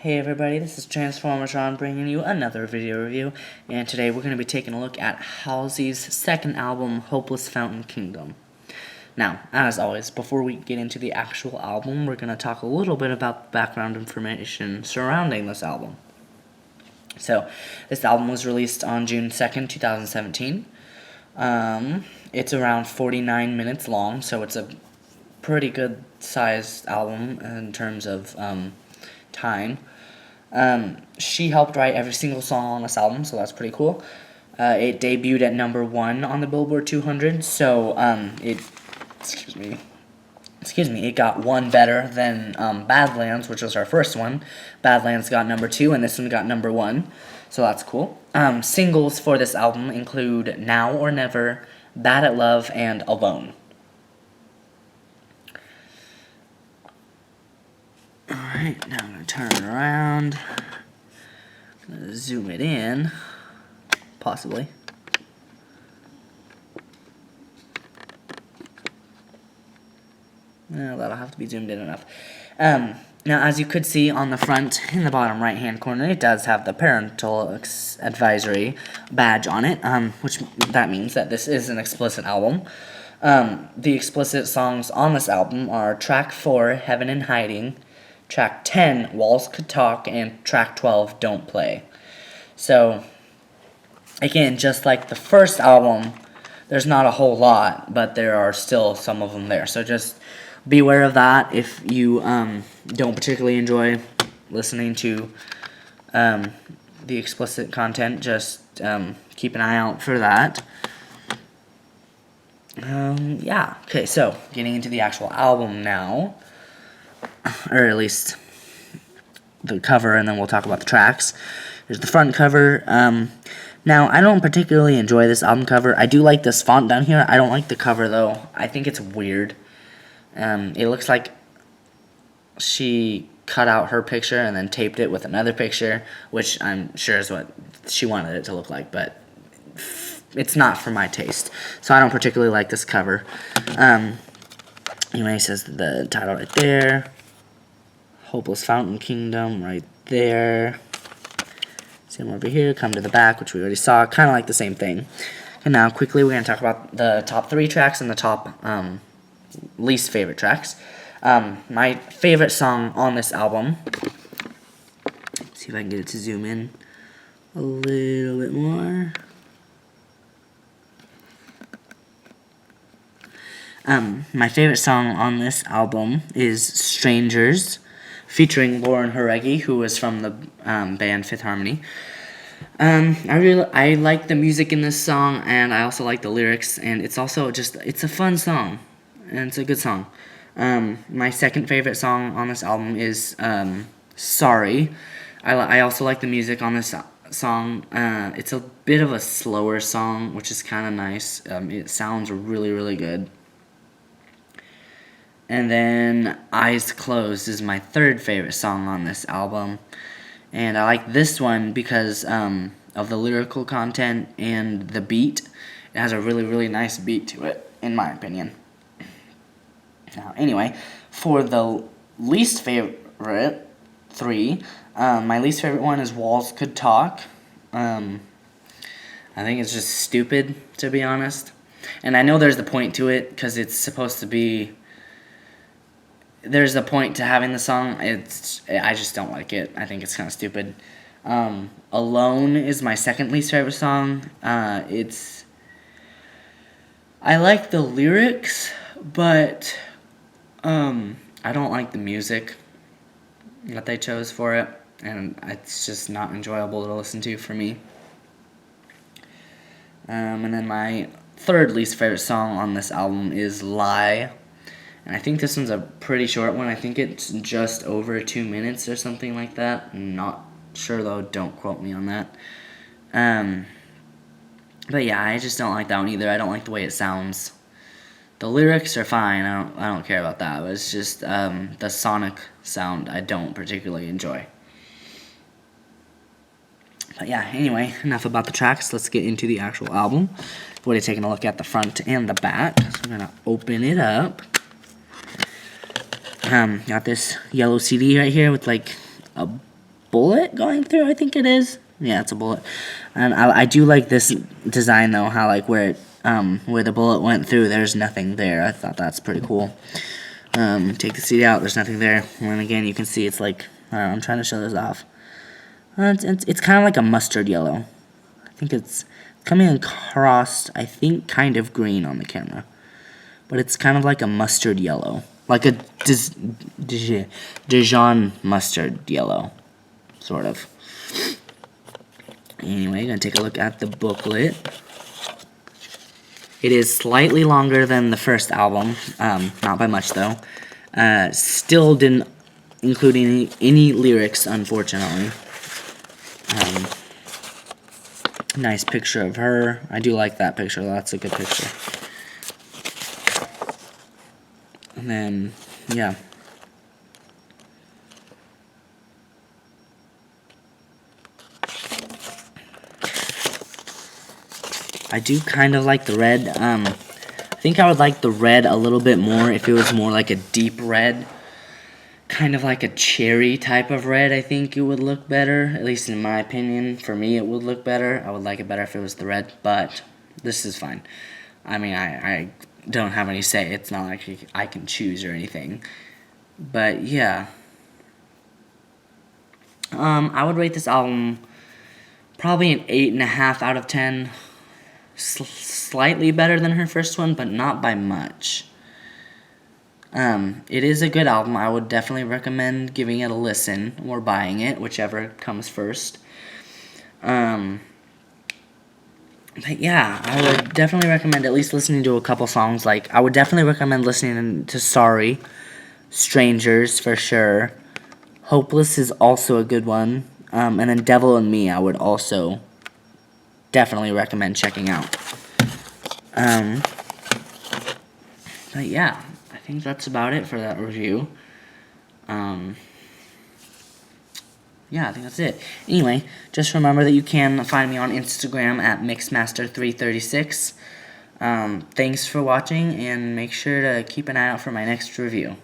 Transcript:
Hey everybody, this is Transformatron bringing you another video review, and today we're going to be taking a look at Halsey's second album, Hopeless Fountain Kingdom. Now, as always, before we get into the actual album, we're going to talk a little bit about the background information surrounding this album. So, this album was released on June 2nd, 2017. It's around 49 minutes long, so it's a pretty good sized album in terms of time. She helped write every single song on this album, so that's pretty cool. It debuted at number 1 on the Billboard 200, so it got one better than Badlands, which was our first one. Badlands got number 2, and this one got number 1, so that's cool. Singles for this album include Now or Never, Bad at Love, and Alone. Alright, now I'm going to turn it around. I'm going to zoom it in, possibly. Well, that'll have to be zoomed in enough. Now, as you could see on the front, in the bottom right-hand corner, it does have the parental advisory badge on it, which that means that this is an explicit album. The explicit songs on this album are track 4, Heaven in Hiding, track 10, Walls Could Talk, and track 12, Don't Play. So, again, just like the first album, there's not a whole lot, but there are still some of them there. So just beware of that if you don't particularly enjoy listening to the explicit content. Just keep an eye out for that. Yeah, okay, so getting into the actual album now, or at least the cover, and then we'll talk about the tracks. There's the front cover. Now, I don't particularly enjoy this album cover. I do like this font down here. I don't like the cover, though. I think it's weird. It looks like she cut out her picture and then taped it with another picture, which I'm sure is what she wanted it to look like, but it's not for my taste. So I don't particularly like this cover. Anyway, it says the title right there. Hopeless Fountain Kingdom right there. Same over here. Come to the back, which we already saw. Kind of like the same thing. And now, quickly, we're going to talk about the top 3 tracks and the top least favorite tracks. My favorite song on this album. Let's see if I can get it to zoom in a little bit more. My favorite song on this album is Strangers, featuring Lauren Jareggi, who was from the band Fifth Harmony. I like the music in this song, and I also like the lyrics, and it's also it's a fun song, and it's a good song. My second favorite song on this album is Sorry. I also like the music on this song. It's a bit of a slower song, which is kind of nice. It sounds really, really good. And then Eyes Closed is my third favorite song on this album. And I like this one because of the lyrical content and the beat. It has a really, really nice beat to it, in my opinion. Now, anyway, for the least favorite 3, my least favorite one is Walls Could Talk. I think it's just stupid, to be honest. And I know there's the point to it, because it's supposed to be... There's a point to having the song. I just don't like it. I think it's kind of stupid. Alone is my second least favorite song. I like the lyrics, but I don't like the music that they chose for it, and it's just not enjoyable to listen to for me. And then my third least favorite song on this album is Lie. And I think this one's a pretty short one. I think it's just over 2 minutes or something like that. I'm not sure, though. Don't quote me on that. But yeah, I just don't like that one either. I don't like the way it sounds. The lyrics are fine. I don't care about that. But it's just the sonic sound I don't particularly enjoy. But yeah, anyway, enough about the tracks. Let's get into the actual album. We've already taken a look at the front and the back. So I'm going to open it up. Got this yellow CD right here with like a bullet going through, I think it is. Yeah, it's a bullet. And I do like this design, though, how, like, where the bullet went through, there's nothing there. I thought that's pretty cool. Take the CD out, there's nothing there. And again, you can see it's like, I'm trying to show this off. It's kind of like a mustard yellow. I think it's coming across, I think, kind of green on the camera. But it's kind of like a mustard yellow. Like a Dijon mustard yellow, sort of. Anyway, gonna take a look at the booklet. It is slightly longer than the first album, not by much though. Still didn't include any lyrics, unfortunately. Nice picture of her. I do like that picture. That's a good picture. And then, yeah. I do kind of like the red. I think I would like the red a little bit more if it was more like a deep red. Kind of like a cherry type of red, I think it would look better. At least in my opinion. For me, it would look better. I would like it better if it was the red, but this is fine. I mean, I don't have any say. It's not like I can choose or anything. But, yeah. I would rate this album probably an 8.5 out of 10. Slightly better than her first one, but not by much. It is a good album. I would definitely recommend giving it a listen or buying it, whichever comes first. But yeah, I would definitely recommend at least listening to a couple songs. Like, I would definitely recommend listening to Sorry, Strangers for sure. Hopeless is also a good one. And then Devil and Me I would also definitely recommend checking out. But yeah, I think that's about it for that review. Yeah, I think that's it. Anyway, just remember that you can find me on Instagram at Mixmaster336. Thanks for watching, and make sure to keep an eye out for my next review.